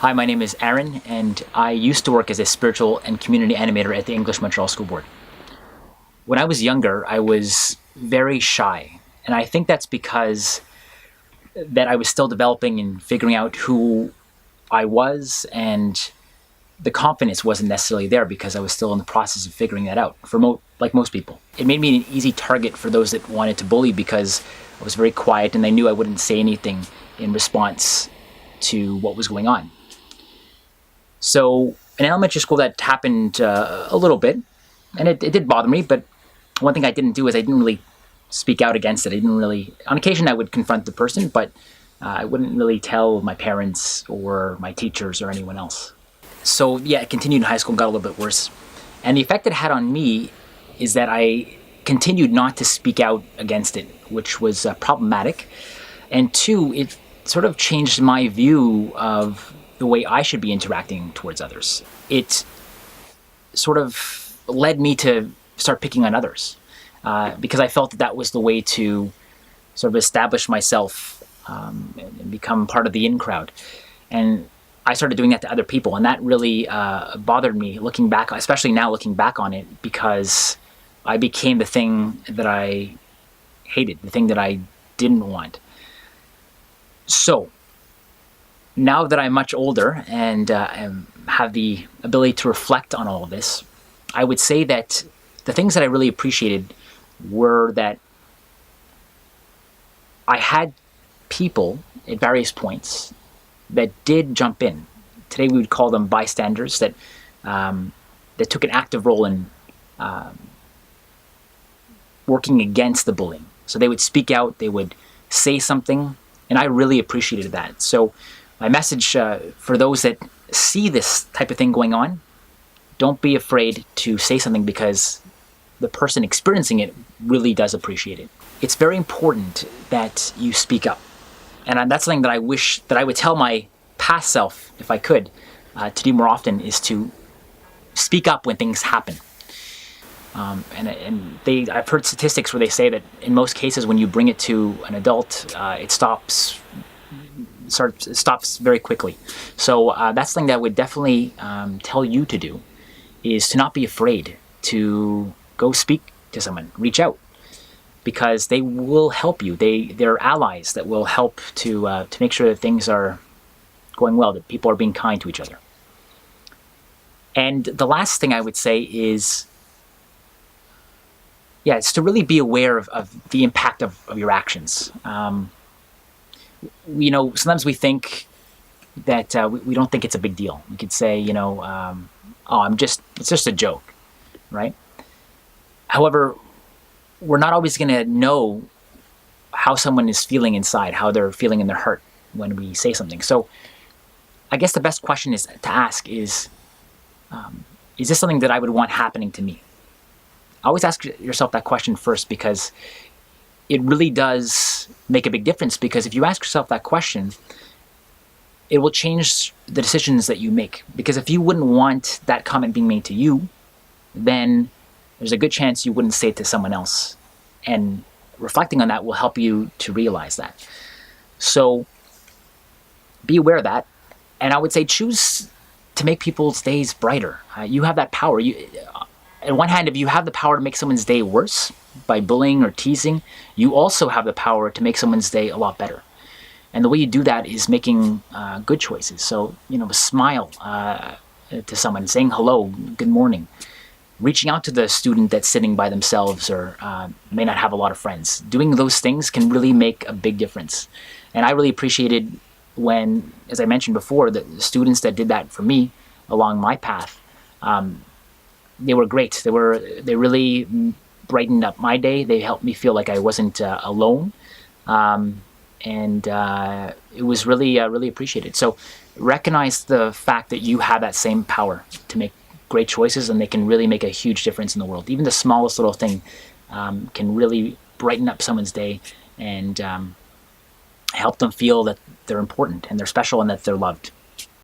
Hi, my name is Aaron, and I used to work as a spiritual and community animator at the English Montreal School Board. When I was younger, I was very shy, and I think that's because that I was still developing and figuring out who I was, and the confidence wasn't necessarily there because I was still in the process of figuring that out, like most people. It made me an easy target for those that wanted to bully because I was very quiet and they knew I wouldn't say anything in response to what was going on. So in elementary school that happened a little bit, and it did bother me, but one thing I didn't do is I didn't really speak out against it. On occasion I would confront the person, but I wouldn't really tell my parents or my teachers or anyone else. So yeah, it continued in high school and got a little bit worse. And the effect it had on me is that I continued not to speak out against it, which was problematic. And two, it sort of changed my view of the way I should be interacting towards others. It sort of led me to start picking on others because I felt that was the way to sort of establish myself and become part of the in crowd. And I started doing that to other people, and that really bothered me looking back, especially now looking back on it, because I became the thing that I hated, the thing that I didn't want. So now that I'm much older and have the ability to reflect on all of this, I would say that the things that I really appreciated were that I had people at various points that did jump in. Today we would call them bystanders that took an active role in working against the bullying. So they would speak out, they would say something, and I really appreciated that. So my message for those that see this type of thing going on, don't be afraid to say something because the person experiencing it really does appreciate it. It's very important that you speak up. And that's something that I wish that I would tell my past self, if I could, to do more often, is to speak up when things happen. I've heard statistics where they say that in most cases when you bring it to an adult, it stops very quickly. So that's something that I would definitely tell you to do, is to not be afraid to go speak to someone, reach out, because they will help you. They're allies that will help to make sure that things are going well, that people are being kind to each other. And the last thing I would say is, it's to really be aware of the impact of your actions. Sometimes we think that we don't think it's a big deal. We could say, it's just a joke, right? However, we're not always going to know how someone is feeling inside, how they're feeling in their heart when we say something. So I guess the best question to ask is this something that I would want happening to me? Always ask yourself that question first, because it really does make a big difference. Because if you ask yourself that question, it will change the decisions that you make. Because if you wouldn't want that comment being made to you, then there's a good chance you wouldn't say it to someone else. And reflecting on that will help you to realize that. So be aware of that. And I would say choose to make people's days brighter. You have that power. On one hand, if you have the power to make someone's day worse by bullying or teasing, you also have the power to make someone's day a lot better. And the way you do that is making good choices. So, smile to someone, saying hello, good morning, reaching out to the student that's sitting by themselves or may not have a lot of friends. Doing those things can really make a big difference. And I really appreciated when, as I mentioned before, the students that did that for me along my path, they were great. They really brightened up my day. They helped me feel like I wasn't alone. And it was really appreciated. So recognize the fact that you have that same power to make great choices, and they can really make a huge difference in the world. Even the smallest little thing can really brighten up someone's day and help them feel that they're important and they're special and that they're loved.